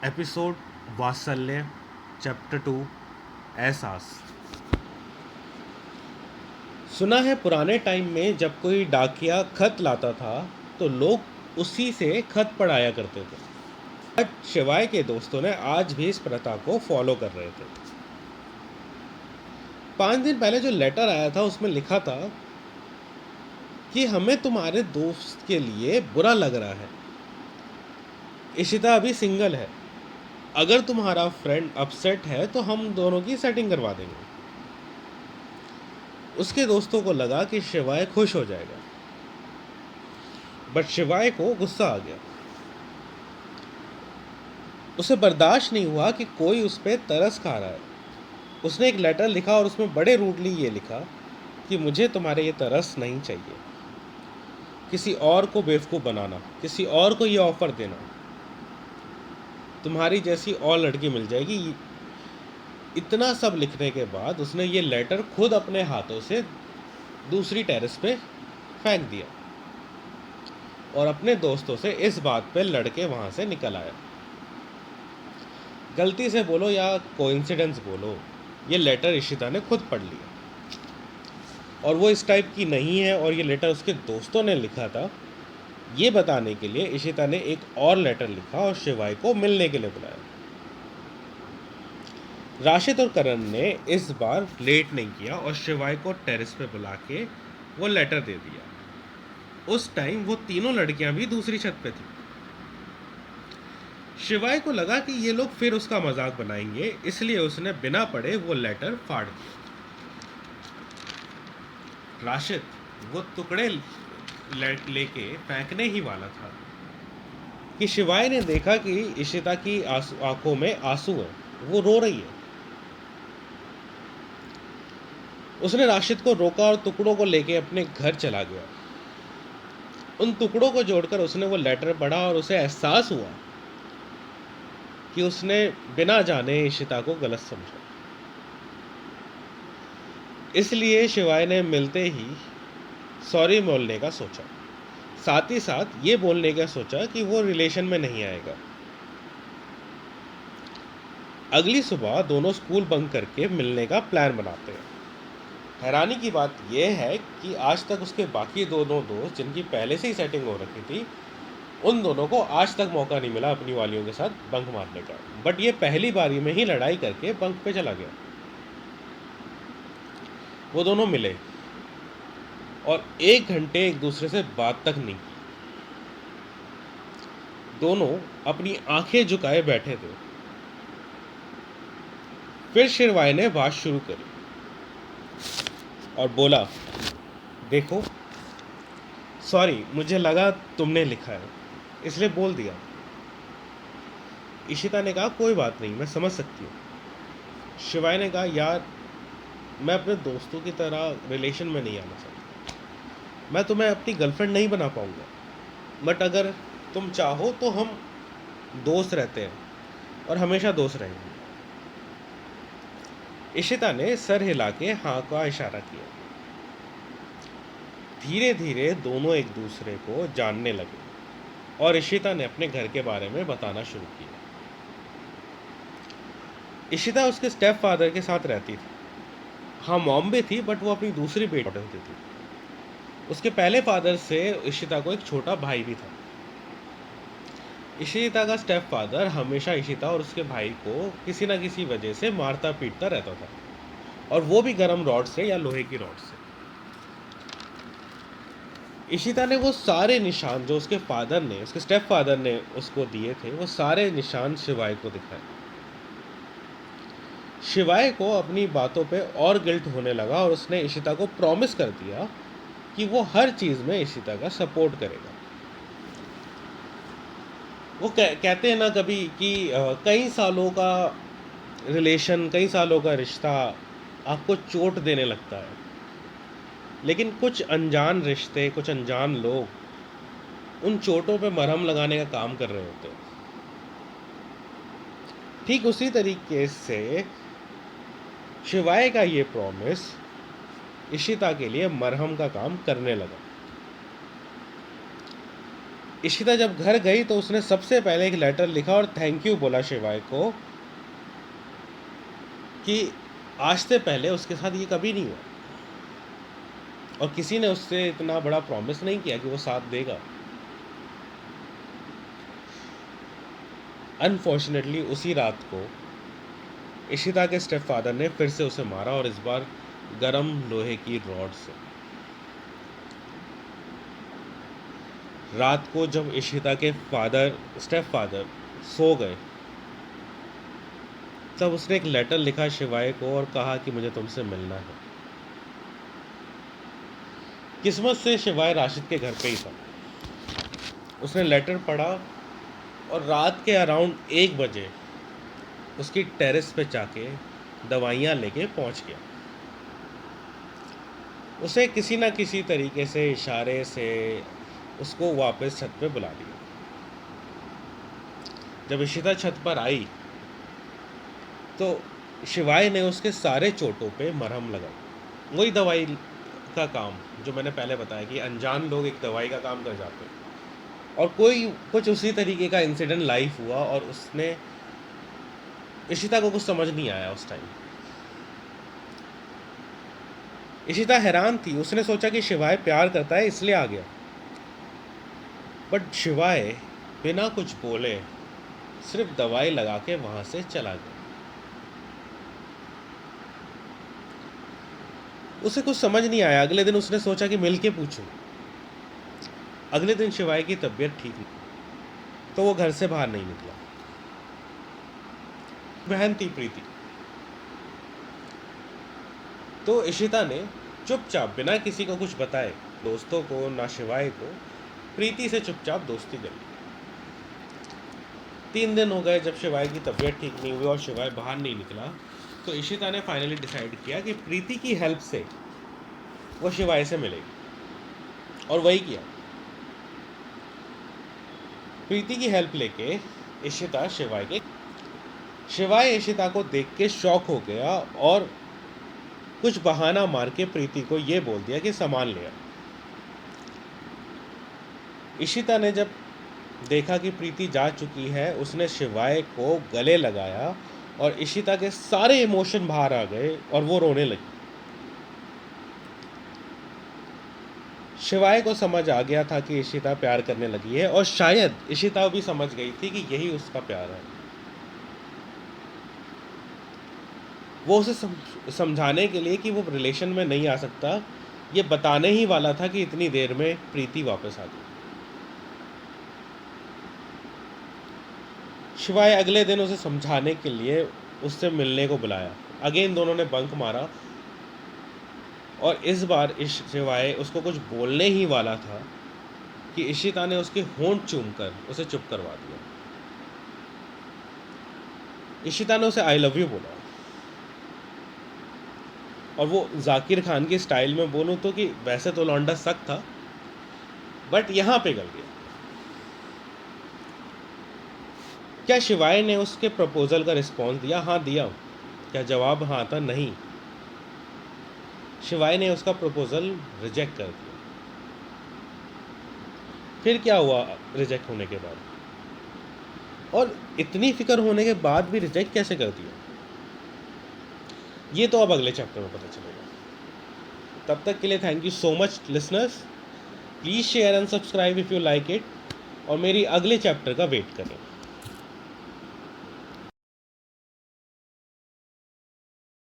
Episode वात्सल्य chapter 2 एहसास। सुना है पुराने टाइम में जब कोई डाकिया खत लाता था तो लोग उसी से खत पढ़ाया करते थे। आज शिवाय के दोस्तों ने आज भी इस प्रथा को फॉलो कर रहे थे। 5 दिन पहले जो लेटर आया था उसमें लिखा था कि हमें तुम्हारे दोस्त के लिए बुरा लग रहा है। इशिता अभी सिंगल है। अगर तुम्हारा फ्रेंड अपसेट है तो हम दोनों की सेटिंग करवा देंगे। उसके दोस्तों को लगा कि शिवाय खुश हो जाएगा, बट शिवाय को गुस्सा आ गया। उसे बर्दाश्त नहीं हुआ कि कोई उस पर तरस खा रहा है। उसने एक लेटर लिखा और उसमें बड़े रूडली ये लिखा कि मुझे तुम्हारे ये तरस नहीं चाहिए। किसी और को बेवकूफ़ बनाना, किसी और को ये ऑफ़र देना, तुम्हारी जैसी और लड़की मिल जाएगी। इतना सब लिखने के बाद उसने ये लेटर खुद अपने हाथों से दूसरी टेरेस पे फेंक दिया और अपने दोस्तों से इस बात पे लड़के वहाँ से निकल आया। गलती से बोलो या कोइंसिडेंस बोलो, ये लेटर इशिता ने खुद पढ़ लिया और वो इस टाइप की नहीं है और ये लेटर उसके दोस्तों ने लिखा था। ये बताने के लिए इशिता ने एक और लेटर लिखा और शिवाय को मिलने के लिए बुलाया। राशिद और करण ने इस बार लेट नहीं किया और शिवाय को टेरेस पे बुला के वो लेटर दे दिया। उस टाइम वो तीनों लड़कियां भी दूसरी छत पे थी। शिवाय को लगा कि ये लोग फिर उसका मजाक बनाएंगे, इसलिए उसने बिना पढ़े वो लेटर फाड़ दिया। राशिद वो टुकड़े लेके फेंकने ही वाला था कि शिवाय ने देखा कि इशिता की आंखों में आंसू है, वो रो रही है। उसने राशिद को रोका और टुकड़ों को लेके अपने घर चला गया। उन टुकड़ों को जोड़कर उसने वो लेटर पढ़ा और उसे एहसास हुआ कि उसने बिना जाने इशिता को गलत समझा। इसलिए शिवाय ने मिलते ही सॉरी बोलने का सोचा, साथ ही साथ ये बोलने का सोचा कि वो रिलेशन में नहीं आएगा। अगली सुबह दोनों स्कूल बंक करके मिलने का प्लान बनाते हैं। हैरानी की बात यह है कि आज तक उसके बाकी दोनों दोस्त जिनकी पहले से ही सेटिंग हो रखी थी, उन दोनों को आज तक मौका नहीं मिला अपनी वालियों के साथ बंक मारने का। बट ये पहली बारी में ही लड़ाई करके बंक पे चला गया। वो दोनों मिले और 1 घंटे एक दूसरे से बात तक नहीं की। दोनों अपनी आंखें झुकाए बैठे थे। फिर शिवाय ने बात शुरू करी और बोला, देखो सॉरी, मुझे लगा तुमने लिखा है इसलिए बोल दिया। इशिता ने कहा कोई बात नहीं, मैं समझ सकती हूँ। शिवाय ने कहा यार, मैं अपने दोस्तों की तरह रिलेशन में नहीं आना चाहता। मैं तुम्हें अपनी गर्लफ्रेंड नहीं बना पाऊँगा, बट अगर तुम चाहो तो हम दोस्त रहते हैं और हमेशा दोस्त रहेंगे। इशिता ने सर हिला के हाँ का इशारा किया। धीरे धीरे दोनों एक दूसरे को जानने लगे और इशिता ने अपने घर के बारे में बताना शुरू किया। इशिता उसके स्टेप फादर के साथ रहती थी। हाँ, मॉम भी थी, बट वो अपनी दूसरी बेटी होती थी। उसके पहले फादर से इशिता को एक छोटा भाई भी था। इशिता का स्टेप फादर हमेशा इशिता और उसके भाई को किसी ना किसी वजह से मारता पीटता रहता था, और वो भी गर्म रॉड से या लोहे की रॉड से। इशिता ने वो सारे निशान जो उसके फादर ने, उसके स्टेप फादर ने उसको दिए थे, वो सारे निशान शिवाय को दिखाए। शिवाय को अपनी बातों पे और गिल्ट होने लगा और उसने इशिता को प्रॉमिस कर दिया कि वो हर चीज़ में इशिता का सपोर्ट करेगा। वो कहते हैं ना कभी कि कई सालों का रिलेशन, कई सालों का रिश्ता आपको चोट देने लगता है, लेकिन कुछ अनजान रिश्ते, कुछ अनजान लोग उन चोटों पे मरहम लगाने का काम कर रहे होते हैं। ठीक उसी तरीके से शिवाय का ये प्रॉमिस इशिता के लिए मरहम का काम करने लगा। इशिता जब घर गई तो उसने सबसे पहले एक लेटर लिखा और थैंक यू बोला शिवाय को कि आज से पहले उसके साथ ये कभी नहीं हुआ और किसी ने उससे इतना बड़ा प्रॉमिस नहीं किया कि वो साथ देगा। अनफॉर्चुनेटली उसी रात को इशिता के स्टेपफादर ने फिर से उसे मारा और इस बार गरम लोहे की रॉड से। रात को जब इशिता के स्टेपफादर सो गए तब उसने एक लेटर लिखा शिवाय को और कहा कि मुझे तुमसे मिलना है। किस्मत से शिवाय राशिद के घर पे ही था। उसने लेटर पढ़ा और रात के अराउंड 1 बजे उसकी टेरेस पे जाके दवाइयाँ लेके पहुंच गया। उसे किसी ना किसी तरीके से इशारे से उसको वापस छत पे बुला लिया। जब इशिता छत पर आई तो शिवाय ने उसके सारे चोटों पे मरहम लगाई। वही दवाई का काम जो मैंने पहले बताया कि अनजान लोग एक दवाई का काम कर जाते हैं और कोई कुछ उसी तरीके का इंसिडेंट लाइफ हुआ और उसने इशिता को कुछ समझ नहीं आया उस टाइम। इशिता हैरान थी। उसने सोचा कि शिवाय प्यार करता है इसलिए आ गया, बट शिवाय बिना कुछ बोले सिर्फ दवाई लगा के वहां से चला गया। उसे कुछ समझ नहीं आया। अगले दिन उसने सोचा कि मिल के पूछूं। अगले दिन शिवाय की तबीयत ठीक नहीं तो वो घर से बाहर नहीं निकला। बहन थी प्रीति, तो इशिता ने चुपचाप बिना किसी को कुछ बताए, दोस्तों को ना शिवाय को, प्रीति से चुपचाप दोस्ती करी। 3 दिन हो गए जब शिवाय की तबीयत ठीक नहीं हुई और शिवाय बाहर नहीं निकला तो इशिता ने फाइनली डिसाइड किया कि प्रीति की हेल्प से वो शिवाय से मिलेगी और वही किया। प्रीति की हेल्प लेके इशिता शिवाय इशिता को देख के शॉक हो गया और कुछ बहाना मार के प्रीति को ये बोल दिया कि सामान ले आ। इशिता ने जब देखा कि प्रीति जा चुकी है उसने शिवाय को गले लगाया और इशिता के सारे इमोशन बाहर आ गए और वो रोने लगी। शिवाय को समझ आ गया था कि इशिता प्यार करने लगी है और शायद इशिता भी समझ गई थी कि यही उसका प्यार है। वो उसे समझाने के लिए कि वो रिलेशन में नहीं आ सकता ये बताने ही वाला था कि इतनी देर में प्रीति वापस आ गई। शिवाय अगले दिन उसे समझाने के लिए उससे मिलने को बुलाया। अगेन दोनों ने बंक मारा और इस बार शिवाय उसको कुछ बोलने ही वाला था कि इशिता ने उसके होंठ चूमकर उसे चुप करवा दिया। इशिता ने उसे आई लव यू बोला और वो जाकिर खान की स्टाइल में बोलूं तो कि वैसे तो लौंडा सख्त था बट यहाँ पे गल गया। क्या शिवाय ने उसके प्रपोजल का रिस्पॉन्स दिया? हाँ दिया। क्या जवाब हाँ था? नहीं। शिवाय ने उसका प्रपोजल रिजेक्ट कर दिया। फिर क्या हुआ रिजेक्ट होने के बाद? और इतनी फिक्र होने के बाद भी रिजेक्ट कैसे कर दिया, ये तो अब अगले चैप्टर में पता चलेगा। तब तक के लिए thank you so much listeners. Please share and subscribe if you like it और मेरी अगले चैप्टर का वेट करें।